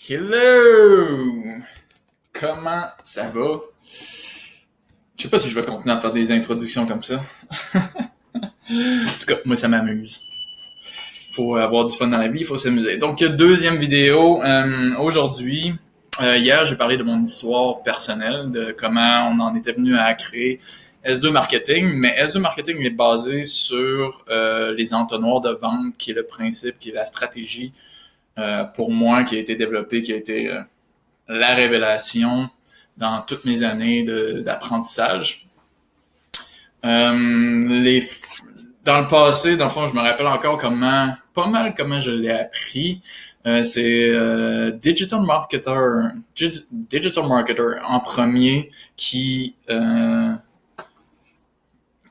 Hello! Comment ça va? Je sais pas si je vais continuer à faire des introductions comme ça. En tout cas, moi ça m'amuse. Faut avoir du fun dans la vie, il faut s'amuser. Donc, deuxième vidéo. Aujourd'hui, hier, j'ai parlé de mon histoire personnelle, de comment on en était venu à créer S2 Marketing, mais S2 Marketing est basé sur les entonnoirs de vente, qui est le principe, qui est la stratégie pour moi, qui a été développée, qui a été la révélation dans toutes mes années d'apprentissage. Les Dans le passé, dans le fond, je me rappelle encore pas mal comment je l'ai appris. C'est digital marketer en premier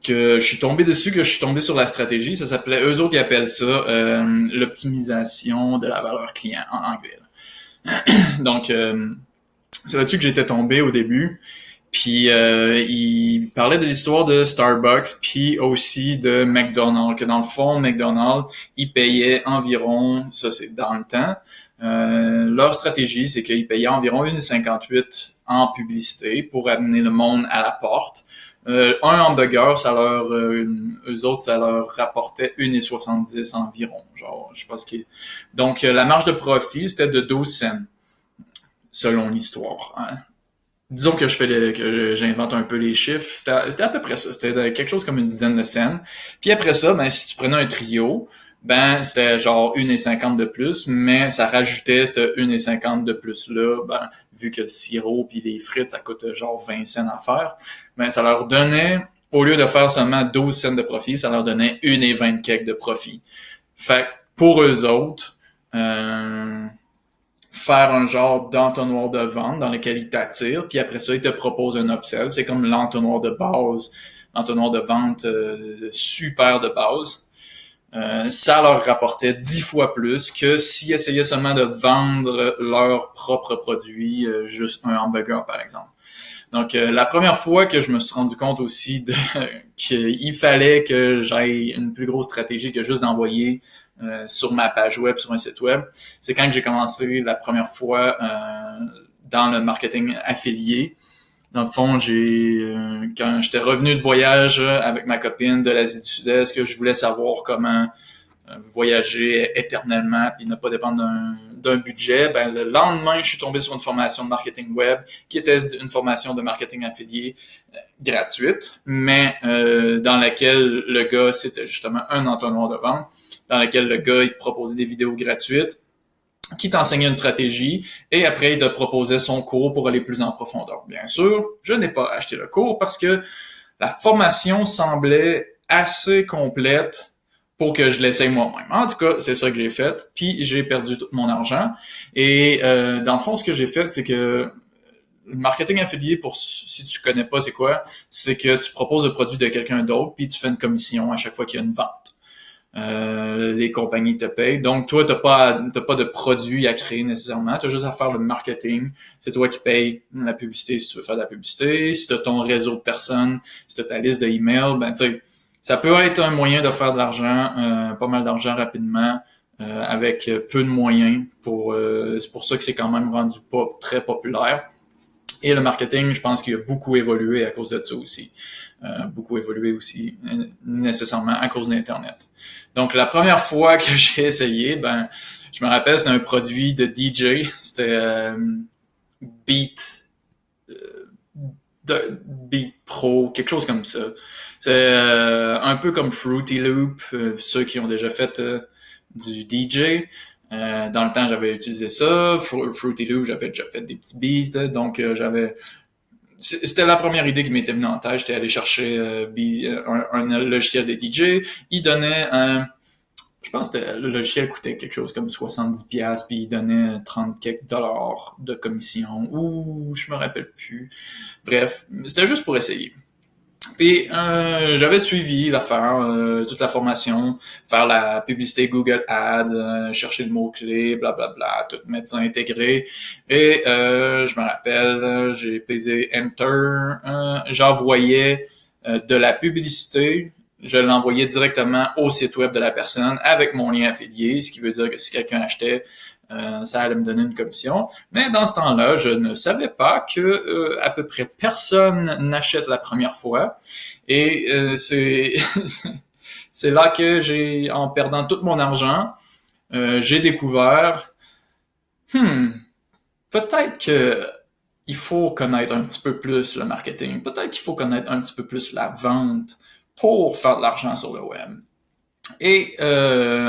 que je suis tombé dessus, que je suis tombé sur la stratégie. Ça s'appelait, eux autres ils appellent ça l'optimisation de la valeur client en anglais. Donc c'est là-dessus que j'étais tombé au début. Puis il parlait de l'histoire de Starbucks, puis aussi de McDonald's, que dans le fond, McDonald's, ils payaient environ, ça c'est dans le temps, leur stratégie, c'est qu'ils payaient environ 1,58 en publicité pour amener le monde à la porte. Un hamburger, eux autres, ça leur rapportait 1,70 environ. Genre, je pense que. Donc, la marge de profit, c'était de 12 cents, selon l'histoire. Hein. Disons que que j'invente un peu les chiffres. C'était à peu près ça. C'était quelque chose comme une dizaine de cents. Puis après ça, ben, si tu prenais un trio, ben, c'était genre 1,50 de plus, mais ça rajoutait cette 1,50 de plus-là, ben, vu que le sirop puis les frites, ça coûte genre 20 cents à faire, ben, ça leur donnait, au lieu de faire seulement 12 cents de profit, ça leur donnait 1,20 quelques de profit. Fait que pour eux autres, faire un genre d'entonnoir de vente dans lequel ils t'attirent, puis après ça, ils te proposent un upsell. C'est comme l'entonnoir de base, l'entonnoir de vente super de base. Ça leur rapportait 10 fois plus que s'ils essayaient seulement de vendre leurs propres produits, juste un hamburger par exemple. Donc la première fois que je me suis rendu compte aussi qu'il fallait que j'aille une plus grosse stratégie que juste d'envoyer sur ma page web, sur un site web, c'est quand j'ai commencé la première fois dans le marketing affilié. Dans le fond, quand j'étais revenu de voyage avec ma copine de l'Asie du Sud-Est, que je voulais savoir comment voyager éternellement puis ne pas dépendre d'un budget, ben le lendemain, je suis tombé sur une formation de marketing web qui était une formation de marketing affilié gratuite, mais dans laquelle le gars, c'était justement un entonnoir de vente, dans laquelle le gars, il te proposait des vidéos gratuites qui t'enseignait une stratégie, et après, il te proposait son cours pour aller plus en profondeur. Bien sûr, je n'ai pas acheté le cours parce que la formation semblait assez complète pour que je l'essaye moi-même. En tout cas, c'est ça que j'ai fait, puis j'ai perdu tout mon argent. Et dans le fond, ce que j'ai fait, c'est que le marketing affilié, si tu connais pas c'est quoi, c'est que tu proposes le produit de quelqu'un d'autre, puis tu fais une commission à chaque fois qu'il y a une vente. Les compagnies te payent. Donc, toi, t'as pas de produit à créer nécessairement. T'as juste à faire le marketing. C'est toi qui payes la publicité si tu veux faire de la publicité. Si t'as ton réseau de personnes, si t'as ta liste d'emails, ben, tu sais, ça peut être un moyen de faire de l'argent, pas mal d'argent rapidement, avec peu de moyens. C'est pour ça que c'est quand même rendu pas très populaire. Et le marketing, je pense qu'il a beaucoup évolué à cause de ça aussi. Beaucoup évolué aussi, nécessairement à cause d'Internet. Donc, la première fois que j'ai essayé, ben, je me rappelle, c'était un produit de DJ. C'était Beat, Beat Pro, quelque chose comme ça. C'est un peu comme Fruity Loop, ceux qui ont déjà fait du DJ. Dans le temps, j'avais utilisé ça. Fruity Loop, j'avais déjà fait des petits beats. Donc, c'était la première idée qui m'était venue en tête. J'étais allé chercher un logiciel de DJ. Il donnait je pense que le logiciel coûtait quelque chose comme 70$, puis il donnait 30 quelques dollars de commission. Ou je me rappelle plus. Bref, c'était juste pour essayer. Et j'avais suivi l'affaire, toute la formation, faire la publicité Google Ads, chercher le mot-clé, blablabla, tout mettre ça intégré. Et je me rappelle, j'ai pesé Enter, j'envoyais de la publicité, je l'envoyais directement au site web de la personne avec mon lien affilié, ce qui veut dire que si quelqu'un achetait Ça allait me donner une commission. Mais dans ce temps-là, je ne savais pas que à peu près personne n'achète la première fois. Et c'est là que en perdant tout mon argent, j'ai découvert, peut-être que il faut connaître un petit peu plus le marketing. Peut-être qu'il faut connaître un petit peu plus la vente pour faire de l'argent sur le web. Et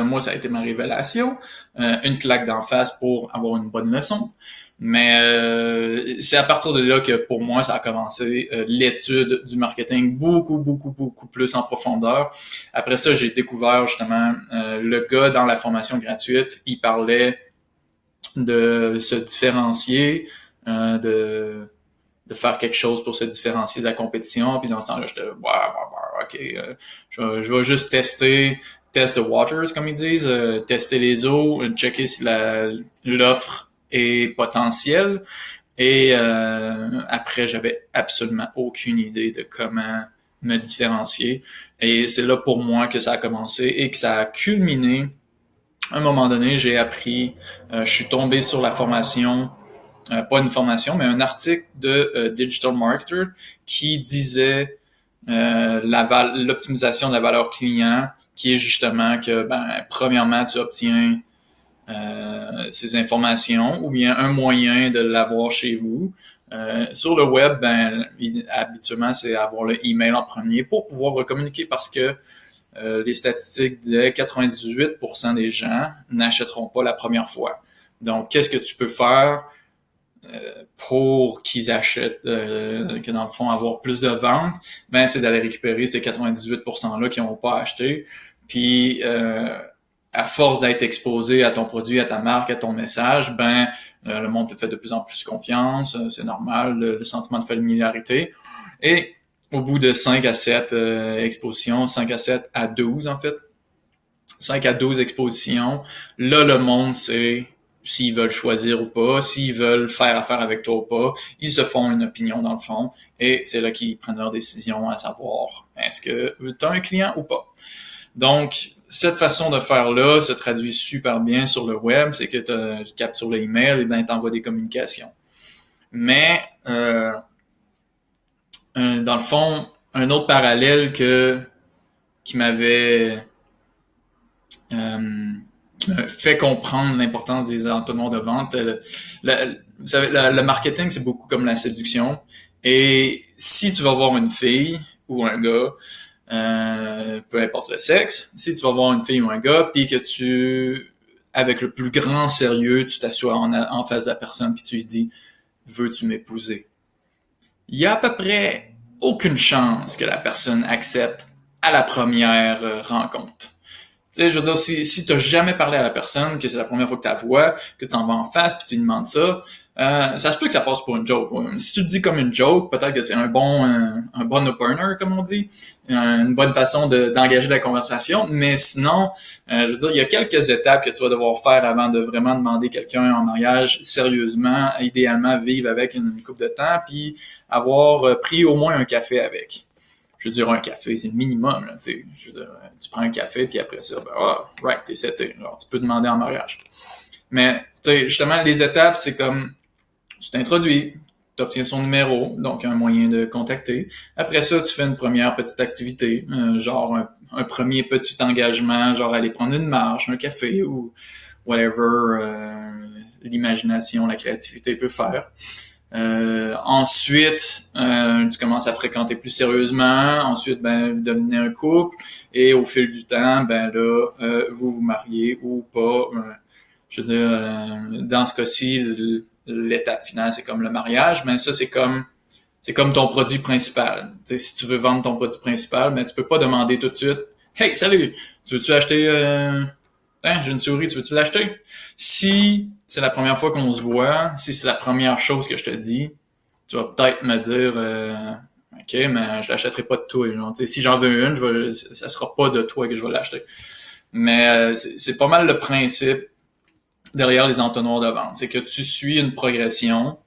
moi, ça a été ma révélation. Une claque d'en face pour avoir une bonne leçon. Mais c'est à partir de là que pour moi, ça a commencé l'étude du marketing beaucoup plus en profondeur. Après ça, j'ai découvert justement le gars dans la formation gratuite. Il parlait de se différencier, de faire quelque chose pour se différencier de la compétition. Puis dans ce temps-là, j'étais OK, je vais juste test the waters, comme ils disent, tester les eaux, checker si l'offre est potentielle. Et après, j'avais absolument aucune idée de comment me différencier. Et c'est là pour moi que ça a commencé et que ça a culminé. À un moment donné, j'ai appris, je suis tombé sur la formation, pas une formation, mais un article de Digital Marketer qui disait l'optimisation de la valeur client, qui est justement que, premièrement, tu obtiens ces informations ou bien un moyen de l'avoir chez vous. Sur le web, habituellement, c'est avoir le email en premier pour pouvoir communiquer parce que les statistiques disaient 98% des gens n'achèteront pas la première fois. Donc, qu'est-ce que tu peux faire pour qu'ils achètent, que dans le fond, avoir plus de ventes? C'est d'aller récupérer ces 98%-là qui n'ont pas acheté. Puis, à force d'être exposé à ton produit, à ta marque, à ton message, le monde te fait de plus en plus confiance. C'est normal, le sentiment de familiarité. Et au bout de 5 à 7 expositions, 5 à 7 à 12 en fait, 5 à 12 expositions, là le monde sait s'ils veulent choisir ou pas, s'ils veulent faire affaire avec toi ou pas, ils se font une opinion dans le fond, et c'est là qu'ils prennent leur décision à savoir est-ce que tu as un client ou pas. Donc, cette façon de faire-là se traduit super bien sur le web, c'est que tu captures l'email et t'envoies des communications. Mais dans le fond, un autre parallèle qui m'avait fait comprendre l'importance des entonnoirs de vente. Vous savez, le marketing, c'est beaucoup comme la séduction. Et si tu vas voir une fille ou un gars, peu importe le sexe, si tu vas voir une fille ou un gars, puis que avec le plus grand sérieux, tu t'assois en face de la personne puis tu lui dis « Veux-tu m'épouser? » Il y a à peu près aucune chance que la personne accepte à la première rencontre. Tu sais, je veux dire, si t'as jamais parlé à la personne, que c'est la première fois que tu la vois, que tu en vas en face, puis tu lui demandes ça, ça se peut que ça passe pour une joke. Si tu le dis comme une joke, peut-être que c'est un bon opener, comme on dit, une bonne façon d'engager la conversation. Mais sinon, je veux dire, il y a quelques étapes que tu vas devoir faire avant de vraiment demander quelqu'un en mariage sérieusement, idéalement vivre avec une couple de temps, puis avoir pris au moins un café avec. Je veux dire, un café, c'est le minimum, là, tu sais. Je veux dire, tu prends un café, puis après ça, right, t'es seté. Alors, tu peux demander en mariage. Mais, tu sais, justement, les étapes, c'est comme, tu t'introduis, tu obtiens son numéro, donc un moyen de contacter. Après ça, tu fais une première petite activité, genre un premier petit engagement, genre aller prendre une marche, un café, ou whatever l'imagination, la créativité peut faire. Ensuite, tu commences à fréquenter plus sérieusement. Ensuite, vous devenez un couple. Et au fil du temps, vous vous mariez ou pas. Je veux dire, dans ce cas-ci, l'étape finale, c'est comme le mariage. Mais ça, c'est comme ton produit principal. T'sais, si tu veux vendre ton produit principal, tu peux pas demander tout de suite « Hey, salut! Tu veux-tu acheter... j'ai une souris, tu veux-tu l'acheter? » Si c'est la première fois qu'on se voit, si c'est la première chose que je te dis, tu vas peut-être me dire OK, mais je l'achèterai pas de toi. Genre, si j'en veux une, ça sera pas de toi que je vais l'acheter. Mais c'est pas mal le principe derrière les entonnoirs de vente. C'est que tu suis une progression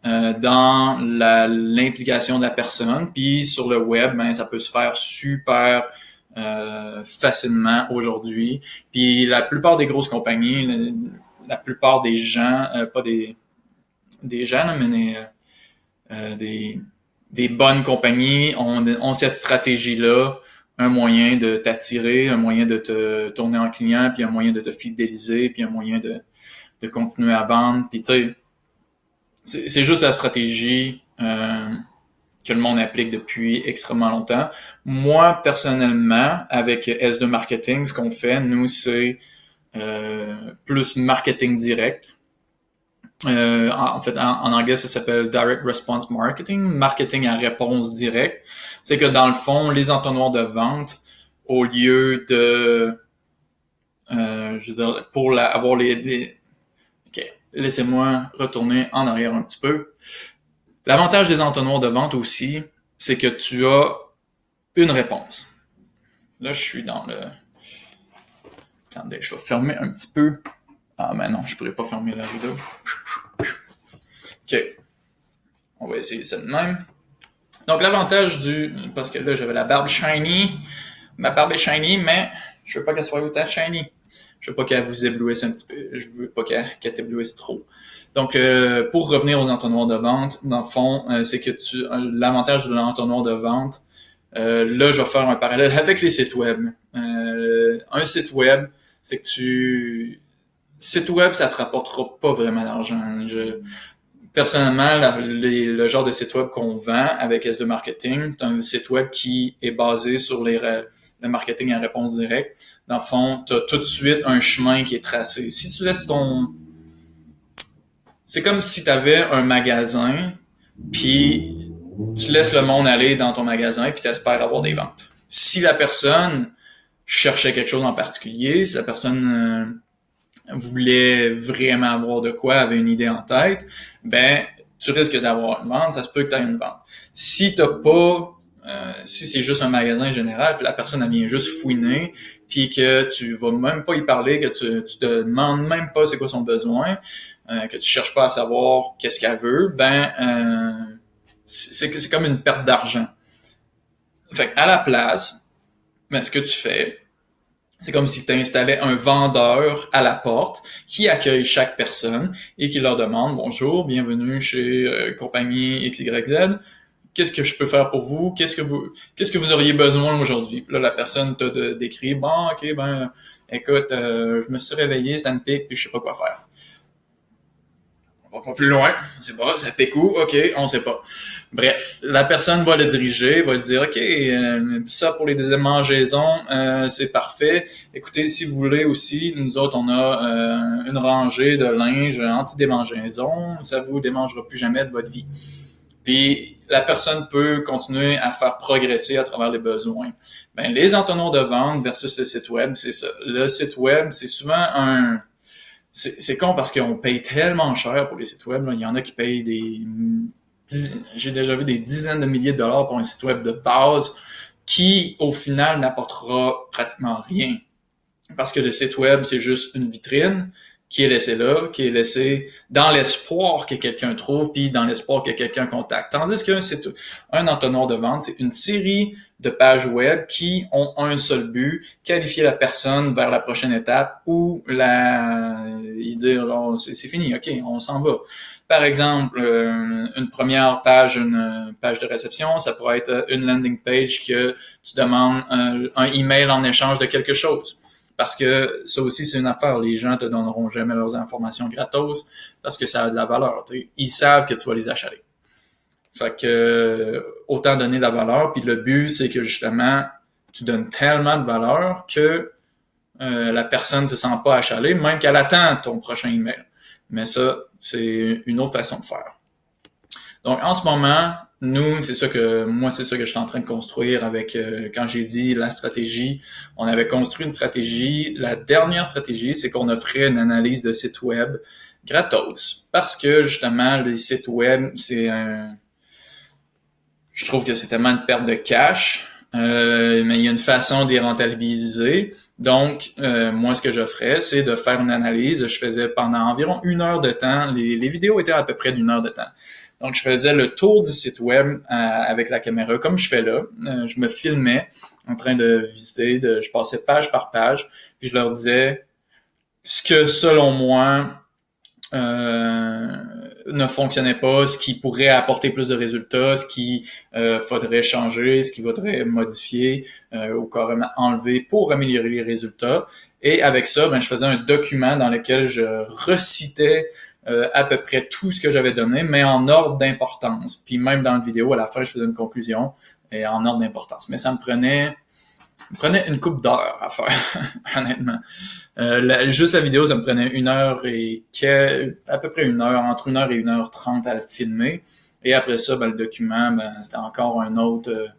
dans l'implication de la personne. Puis sur le web, ça peut se faire super facilement aujourd'hui. Puis la plupart des grosses compagnies, la plupart des gens, pas des gens, là, mais des bonnes compagnies ont cette stratégie-là, un moyen de t'attirer, un moyen de te tourner en client, puis un moyen de te fidéliser, puis un moyen de continuer à vendre. Puis tu sais, c'est juste la stratégie que le monde applique depuis extrêmement longtemps. Moi, personnellement, avec S2 Marketing, ce qu'on fait, nous, c'est plus marketing direct. En fait, en anglais, ça s'appelle Direct Response Marketing, marketing à réponse directe. C'est que dans le fond, les entonnoirs de vente, au lieu de, je veux dire, pour avoir OK, laissez-moi retourner en arrière un petit peu. L'avantage des entonnoirs de vente aussi, c'est que tu as une réponse. Là, je suis dans le... Attendez, je vais fermer un petit peu. Ah, mais non, je pourrais pas fermer la rideau. OK. On va essayer ça de même. Donc, l'avantage parce que là, j'avais la barbe shiny. Ma barbe est shiny, mais je veux pas qu'elle soit autant shiny. Je veux pas qu'elle vous éblouisse un petit peu. Je veux pas qu'elle t'éblouisse trop. Donc, pour revenir aux entonnoirs de vente, dans le fond, c'est que l'avantage de l'entonnoir de vente, là, je vais faire un parallèle avec les sites web. Un site web, c'est que site web, ça te rapportera pas vraiment d'argent. Personnellement, le genre de site web qu'on vend avec S2 Marketing, c'est un site web qui est basé sur le marketing à réponse directe. Dans le fond, tu as tout de suite un chemin qui est tracé. Si tu laisses c'est comme si tu avais un magasin, puis tu laisses le monde aller dans ton magasin, puis tu espères avoir des ventes. Si la personne cherchait quelque chose en particulier, si la personne voulait vraiment avoir de quoi, avait une idée en tête, ben tu risques d'avoir une vente, ça se peut que tu aies une vente. Si t'as pas, si c'est juste un magasin général, puis la personne elle vient juste fouiner, puis que tu vas même pas y parler, que tu te demandes même pas c'est quoi son besoin, que tu cherches pas à savoir qu'est-ce qu'elle veut, ben c'est comme une perte d'argent. Fait à la place, ben, ce que tu fais, c'est comme si tu installais un vendeur à la porte qui accueille chaque personne et qui leur demande « Bonjour, bienvenue chez compagnie XYZ. Qu'est-ce que je peux faire pour vous? Qu'est-ce que vous auriez besoin aujourd'hui? » Là, la personne te décrit « Bon, ok, ben, écoute, je me suis réveillé, ça me pique, puis je sais pas quoi faire. » On va pas plus loin, c'est pas, ça pique où? Ok, on sait pas. Bref, la personne va le diriger, va lui dire, ok, ça pour les démangeaisons, c'est parfait. Écoutez, si vous voulez aussi, nous autres, on a une rangée de linge anti-démangeaison, ça vous démangera plus jamais de votre vie. Puis la personne peut continuer à faire progresser à travers les besoins. Ben, les entonnoirs de vente versus le site web, c'est ça. Le site web, c'est souvent c'est con parce qu'on paye tellement cher pour les sites web. Là. Il y en a qui payent j'ai déjà vu des dizaines de milliers de dollars pour un site web de base qui, au final, n'apportera pratiquement rien. Parce que le site web, c'est juste une vitrine qui est laissée là, qui est laissée dans l'espoir que quelqu'un trouve, puis dans l'espoir que quelqu'un contacte. Tandis que un entonnoir de vente, c'est une série de pages web qui ont un seul but, qualifier la personne vers la prochaine étape ou y dire genre, c'est fini, ok, on s'en va. Par exemple, une première page, une page de réception, ça pourrait être une landing page que tu demandes un email en échange de quelque chose. Parce que ça aussi, c'est une affaire. Les gens te donneront jamais leurs informations gratos parce que ça a de la valeur. T'sais. Ils savent que tu vas les achaler. Fait que autant donner de la valeur. Puis le but, c'est que justement, tu donnes tellement de valeur que la personne ne se sent pas achalée, même qu'elle attend ton prochain email. Mais ça, c'est une autre façon de faire. Donc, en ce moment, c'est ça que je suis en train de construire avec, quand j'ai dit la stratégie, on avait construit une stratégie. La dernière stratégie, c'est qu'on offrait une analyse de site web gratos. Parce que, justement, les sites web, je trouve que c'est tellement une perte de cash, mais il y a une façon de les rentabiliser. Donc, moi, ce que je ferais, c'est de faire une analyse. Je faisais pendant environ 1 heure de temps. Les vidéos étaient à peu près d'1 heure de temps. Donc, je faisais le tour du site web avec la caméra, comme je fais là. Je me filmais en train de visiter, je passais page par page, puis je leur disais ce que, selon moi, ne fonctionnait pas, ce qui pourrait apporter plus de résultats, ce qui faudrait changer, ce qui faudrait modifier ou carrément enlever pour améliorer les résultats. Et avec ça, ben, je faisais un document dans lequel je recitais à peu près tout ce que j'avais donné, mais en ordre d'importance. Puis même dans la vidéo, à la fin, je faisais une conclusion et en ordre d'importance. Mais ça me prenait une couple d'heures à faire, honnêtement. Juste la vidéo, ça me prenait à peu près une heure, entre 1 heure et 1h30 à le filmer. Et après ça, ben, le document, ben, c'était encore un autre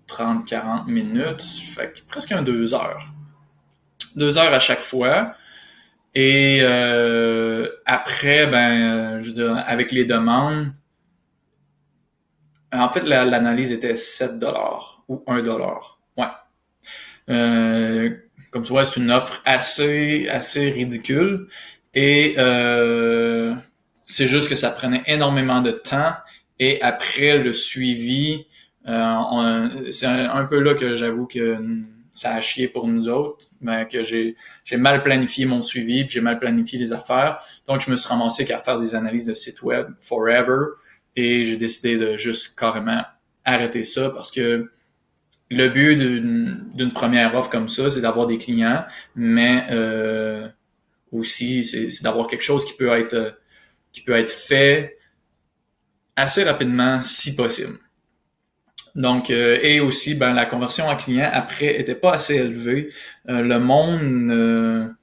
30-40 minutes. Fait que presque 2 heures. 2 heures à chaque fois. Et après, ben, je veux dire, avec les demandes, en fait, l'analyse était 7$ ou 1$. Ouais. Comme tu vois, c'est une offre assez ridicule. Et c'est juste que ça prenait énormément de temps. Et après, le suivi, c'est un peu là que j'avoue que ça a chié pour nous autres, mais que j'ai mal planifié mon suivi, puis j'ai mal planifié les affaires. Donc, je me suis ramassé qu'à faire des analyses de site web forever. Et j'ai décidé de juste carrément arrêter ça parce que le but d'une première offre comme ça, c'est d'avoir des clients, mais aussi c'est d'avoir quelque chose qui peut être fait assez rapidement si possible. Donc et aussi ben la conversion en client après était pas assez élevée. Le monde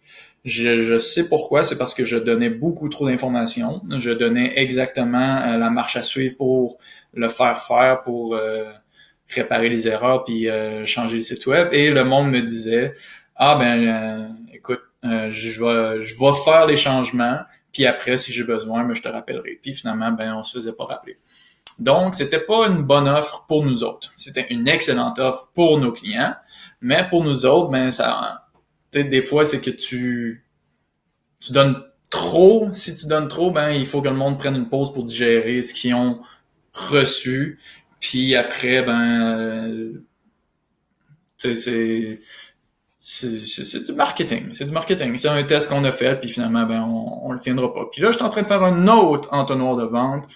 je sais pourquoi, c'est parce que je donnais beaucoup trop d'informations. Je donnais exactement la marche à suivre pour le faire pour réparer les erreurs puis changer le site web. Et le monde me disait ah ben écoute, je vais faire les changements, puis après si j'ai besoin, ben, je te rappellerai. Puis finalement ben on se faisait pas rappeler. Donc c'était pas une bonne offre pour nous autres. C'était une excellente offre pour nos clients, mais pour nous autres ben ça, tu sais, des fois c'est que tu donnes trop. Si tu donnes trop, ben il faut que le monde prenne une pause pour digérer ce qu'ils ont reçu. Puis après, ben, tu sais, c'est du marketing. C'est du marketing. C'est un test qu'on a fait, puis finalement, ben, on le tiendra pas. Puis là, je suis en train de faire un autre entonnoir de vente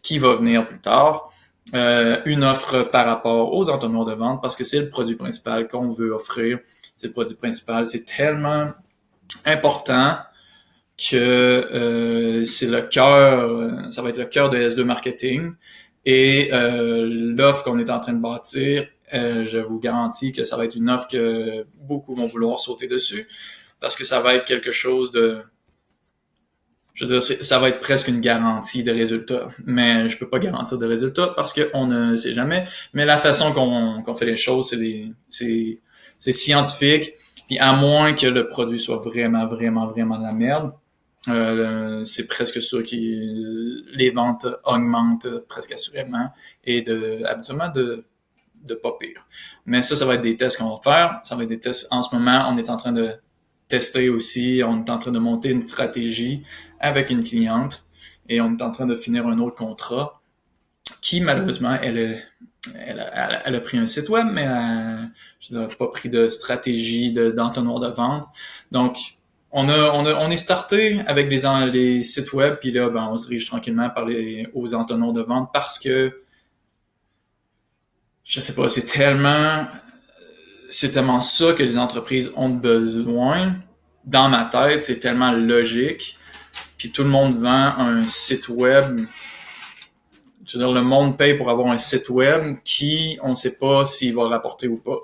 qui va venir plus tard. Une offre par rapport aux entonnoirs de vente parce que c'est le produit principal qu'on veut offrir. C'est le produit principal. C'est tellement important que c'est le cœur, ça va être le cœur de S2 Marketing. Et l'offre qu'on est en train de bâtir, je vous garantis que ça va être une offre que beaucoup vont vouloir sauter dessus parce que ça va être quelque chose de... Je veux dire, ça va être presque une garantie de résultat. Mais je peux pas garantir de résultat parce qu'on ne sait jamais. Mais la façon qu'on fait les choses, c'est scientifique. Puis à moins que le produit soit vraiment, vraiment, vraiment de la merde, c'est presque sûr que les ventes augmentent presque assurément et habituellement de pas pire. Mais ça va être des tests qu'on va faire. Ça va être des tests. En ce moment, on est en train de tester aussi. On est en train de monter une stratégie avec une cliente et on est en train de finir un autre contrat qui, malheureusement, elle a pris un site web, mais je dirais pas pris de stratégie d'entonnoir de vente. Donc, on est starté avec les sites web, puis là, ben, on se dirige tranquillement aux entonnoirs de vente parce que, je sais pas, c'est tellement ça que les entreprises ont besoin. Dans ma tête, c'est tellement logique. Puis tout le monde vend un site web. Je veux dire, le monde paye pour avoir un site web qui, on ne sait pas s'il va rapporter ou pas.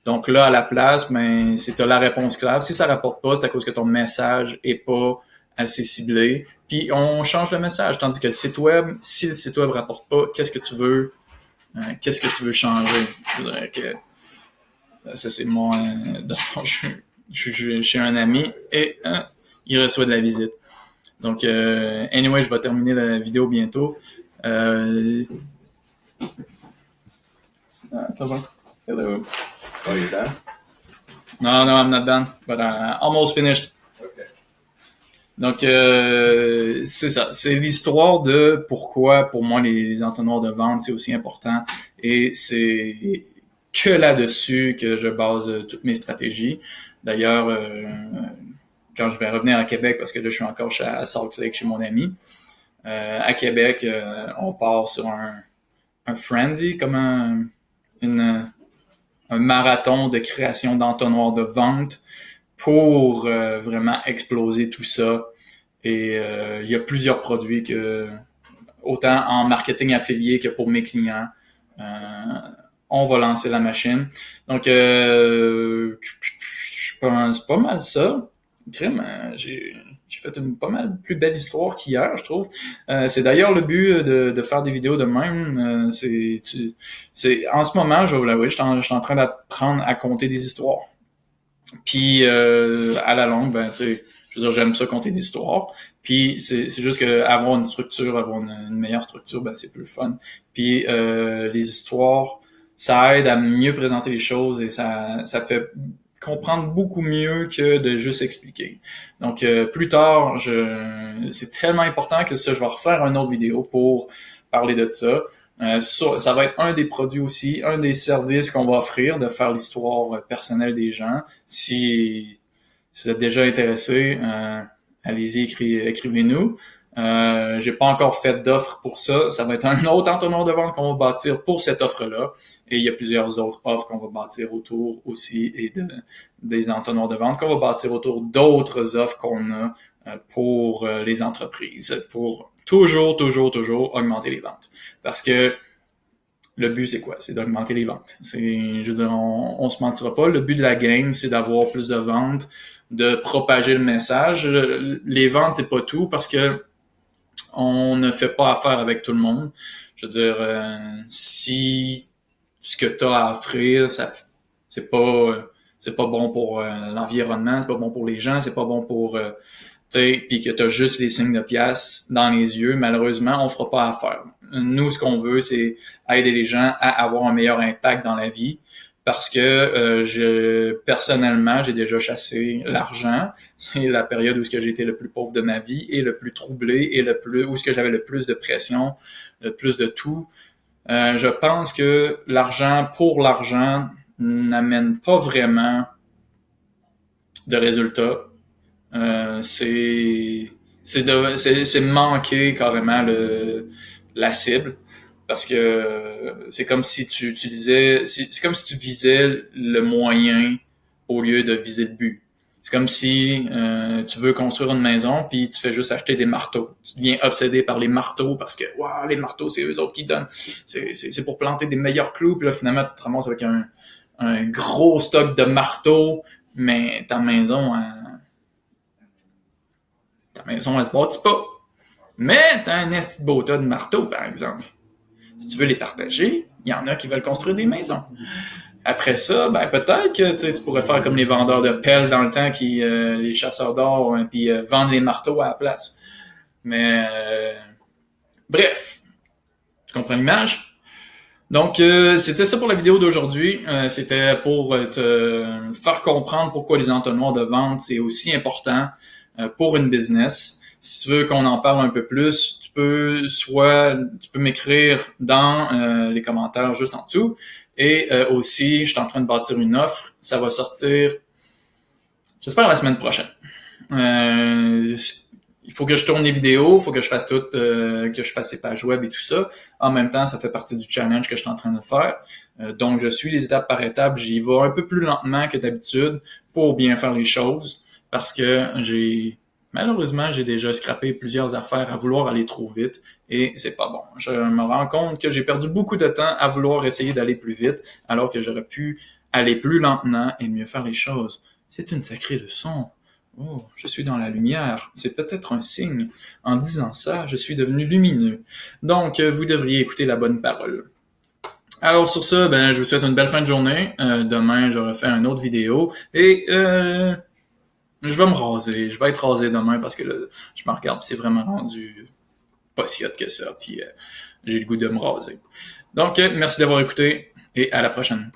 Donc là, à la place, ben, c'est la réponse claire. Si ça rapporte pas, c'est à cause que ton message est pas assez ciblé. Puis on change le message. Tandis que le site web, si le site web rapporte pas, qu'est-ce que tu veux changer? Je dirais que ça, c'est moi. Je suis chez un ami et il reçoit de la visite. Donc, anyway, je vais terminer la vidéo bientôt. Ça va? Hello. Oh, you're done? No, I'm not done, but almost finished. Okay. Donc, c'est ça. C'est l'histoire de pourquoi, pour moi, les entonnoirs de vente, c'est aussi important. Et que là-dessus que je base toutes mes stratégies. D'ailleurs, quand je vais revenir à Québec, parce que là, je suis encore à Salt Lake chez mon ami, à Québec, on part sur un frenzy, comme un marathon de création d'entonnoirs de vente pour vraiment exploser tout ça. Et il y a plusieurs produits que, autant en marketing affilié que pour mes clients, on va lancer la machine. Donc, je pense pas mal ça. Crime, j'ai fait une pas mal plus belle histoire qu'hier, je trouve. C'est d'ailleurs le but de faire des vidéos de même. C'est en ce moment, je vais vous l'avouer, je suis en train d'apprendre à compter des histoires. Puis à la longue, ben tu sais, je veux dire, j'aime ça compter des histoires. Puis c'est juste que avoir une structure, avoir une meilleure structure, ben c'est plus fun. Puis les histoires, ça aide à mieux présenter les choses et ça fait comprendre beaucoup mieux que de juste expliquer. Donc plus tard, c'est tellement important que ça, je vais refaire une autre vidéo pour parler de ça. Ça va être un des produits aussi, un des services qu'on va offrir, de faire l'histoire personnelle des gens. Si vous êtes déjà intéressé, allez-y, écrivez-nous. J'ai pas encore fait d'offre pour ça. Ça va être un autre entonnoir de vente qu'on va bâtir pour cette offre-là. Et il y a plusieurs autres offres qu'on va bâtir autour aussi et des entonnoirs de vente qu'on va bâtir autour d'autres offres qu'on a pour les entreprises, pour toujours augmenter les ventes. Parce que le but, c'est quoi? C'est d'augmenter les ventes. Je veux dire, on se mentira pas. Le but de la game, c'est d'avoir plus de ventes, de propager le message. Les ventes, c'est pas tout parce que on ne fait pas affaire avec tout le monde. Je veux dire, si ce que tu as à offrir, c'est pas bon pour l'environnement, c'est pas bon pour les gens, c'est pas bon pour puis que tu as juste les signes de pièces dans les yeux, malheureusement, on fera pas affaire. Nous, ce qu'on veut, c'est aider les gens à avoir un meilleur impact dans la vie parce que personnellement, j'ai déjà chassé l'argent. C'est la période où j'ai été le plus pauvre de ma vie et le plus troublé et où j'avais le plus de pression, le plus de tout. Je pense que l'argent pour l'argent n'amène pas vraiment de résultats. C'est manquer carrément la cible parce que c'est comme si tu utilisais c'est comme si tu visais le moyen au lieu de viser le but. C'est comme si tu veux construire une maison puis tu fais juste acheter des marteaux. Tu deviens obsédé par les marteaux parce que wow, les marteaux c'est eux autres qui donnent. C'est pour planter des meilleurs clous puis là finalement tu te ramasses avec un gros stock de marteaux mais ta maison elle se bâtit pas. Mais t'as un esti de beau tas de marteaux, par exemple. Si tu veux les partager, il y en a qui veulent construire des maisons. Après ça, ben peut-être que tu pourrais faire comme les vendeurs de pelles dans le temps, les chasseurs d'or, hein, puis vendre les marteaux à la place. Mais bref, tu comprends l'image? Donc, c'était ça pour la vidéo d'aujourd'hui. C'était pour te faire comprendre pourquoi les entonnoirs de vente, c'est aussi important pour une business. Si tu veux qu'on en parle un peu plus, tu peux m'écrire dans les commentaires juste en dessous. Et aussi, je suis en train de bâtir une offre. Ça va sortir, j'espère, la semaine prochaine. Il faut que je tourne les vidéos, il faut que je fasse que je fasse les pages web et tout ça. En même temps, ça fait partie du challenge que je suis en train de faire. Donc, je suis les étapes par étapes. J'y vais un peu plus lentement que d'habitude pour bien faire les choses parce que malheureusement, j'ai déjà scrappé plusieurs affaires à vouloir aller trop vite et c'est pas bon. Je me rends compte que j'ai perdu beaucoup de temps à vouloir essayer d'aller plus vite alors que j'aurais pu aller plus lentement et mieux faire les choses. C'est une sacrée leçon. Oh, je suis dans la lumière. C'est peut-être un signe. En disant ça, je suis devenu lumineux. Donc, vous devriez écouter la bonne parole. Alors, sur ça, je vous souhaite une belle fin de journée. Demain, je refais une autre vidéo. Et je vais me raser. Je vais être rasé demain parce que là, je me regarde, c'est vraiment rendu pas si hot que ça. Puis, j'ai le goût de me raser. Donc, merci d'avoir écouté et à la prochaine.